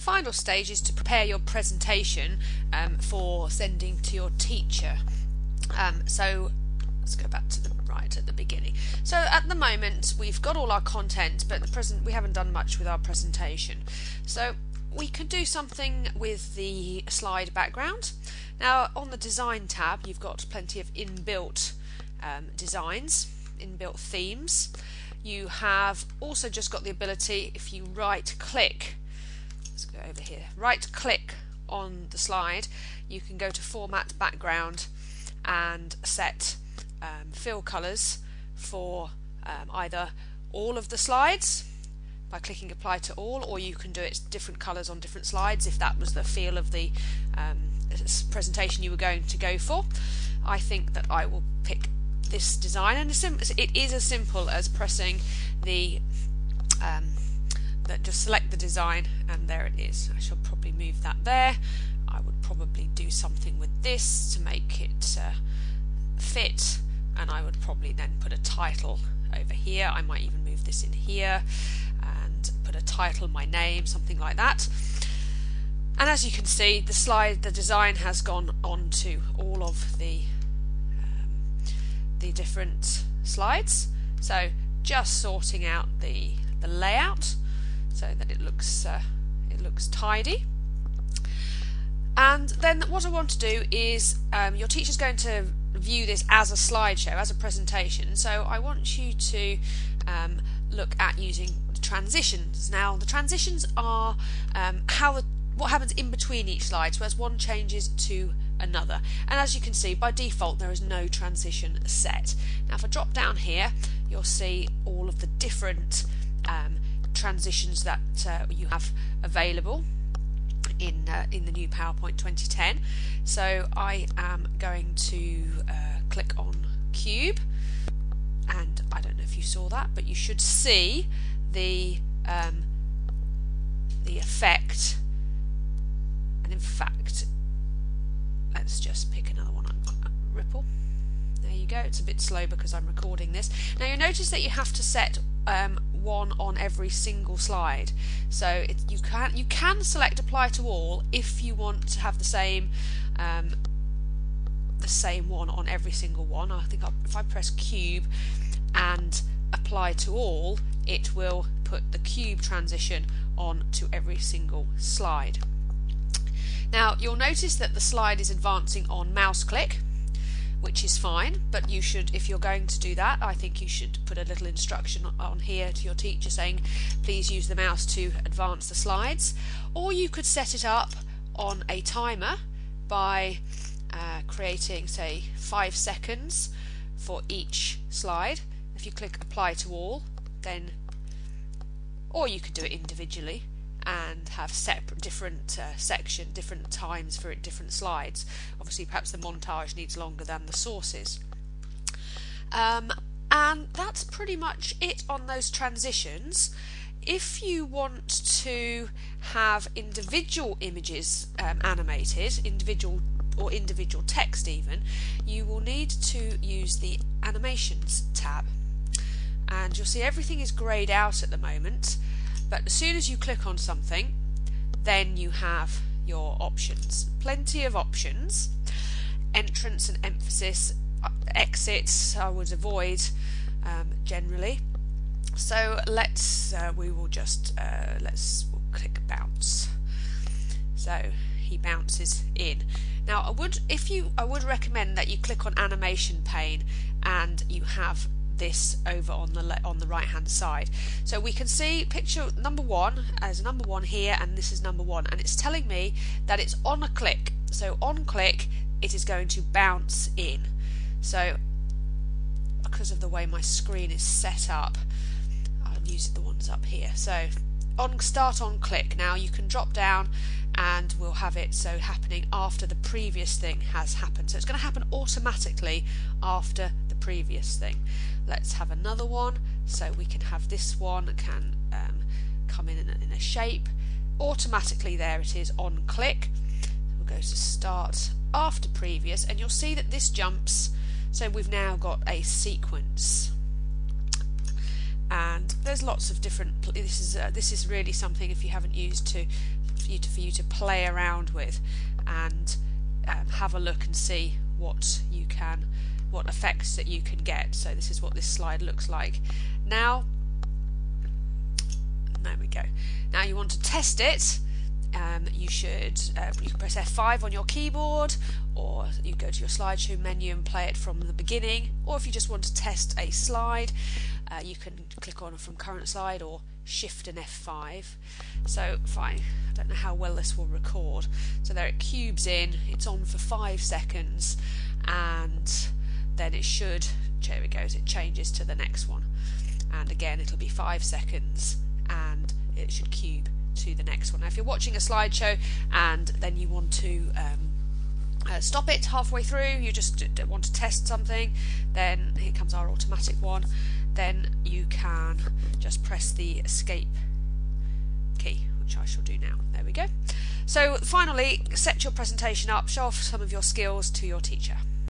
final stage is to prepare your presentation for sending to your teacher. So let's go back to the right at the beginning. So at the moment we've got all our content, but we haven't done much with our presentation. So we could do something with the slide background. Now on the design tab you've got plenty of inbuilt designs, inbuilt themes. You have also just got the ability, if you right click, let's go over here, right click on the slide, you can go to format background and set fill colours for either all of the slides by clicking apply to all, or you can do it different colours on different slides if that was the feel of the presentation you were going to go for. I think that I will pick this design, and it is as simple as pressing the just select the design, and there it is. I shall probably move that there. I would probably do something with this to make it fit, and I would probably then put a title over here. I might even move this in here and put a title, my name, something like that. And as you can see, the design has gone on to all of the different slides. So just sorting out the layout so that it looks tidy. And then what I want to do is your teacher's going to view this as a slideshow, as a presentation. So I want you to look at using the transitions. Now the transitions are what happens in between each slide, so as one changes to another. And as you can see, by default there is no transition set. Now if I drop down here, you'll see all of the different transitions that you have available in the new PowerPoint 2010. So I am going to click on Cube, and I don't know if you saw that, but you should see the effect. And in fact, let's just pick another one. Ripple. There you go. It's a bit slow because I'm recording this. Now you'll notice that you have to set one on every single slide. So you can select apply to all if you want to have the same one on every single one. I think if I press Cube and apply to all, it will put the cube transition on to every single slide. Now you'll notice that the slide is advancing on mouse click, which is fine, but you should, if you're going to do that, I think you should put a little instruction on here to your teacher saying please use the mouse to advance the slides. Or you could set it up on a timer by creating, say, 5 seconds for each slide. If you click apply to all, then, or you could do it individually and have separate different different times for different slides. Obviously perhaps the montage needs longer than the sources. And that's pretty much it on those transitions. If you want to have individual images animated, individual text even, you will need to use the Animations tab. And you'll see everything is greyed out at the moment, but as soon as you click on something, then you have your options. Plenty of options. Entrance and emphasis, exits I would avoid generally. So we'll click bounce. So he bounces in. Now I would recommend that you click on animation pane and you have this over on the right hand side. So we can see picture number 1 as number 1 here, and this is number 1, and it's telling me that it's on a click. So on click it is going to bounce in. So because of the way my screen is set up, I'll use the ones up here. So start on click. Now you can drop down and we'll have it so happening after the previous thing has happened. So it's going to happen automatically after the previous thing. Let's have another one, so we can have this one can come in a shape. Automatically there it is on click. We'll go to start after previous, and you'll see that this jumps, so we've now got a sequence. And there's lots of different, this is really something, if you haven't used, to for you to play around with and have a look and see what effects that you can get. So this is what this slide looks like. Now, there we go. Now you want to test it. You can press F5 on your keyboard, or you go to your slideshow menu and play it from the beginning, or if you just want to test a slide, you can click on from current slide or Shift and F5. So fine, I don't know how well this will record. So there it cubes in, it's on for 5 seconds, and then it should, there it goes, it changes to the next one, and again it'll be 5 seconds and it should cube to the next one. Now if you're watching a slideshow and then you want to stop it halfway through, you just want to test something, then here comes our automatic one, then you can just press the escape key, which I shall do now. There we go. So finally, set your presentation up, show off some of your skills to your teacher.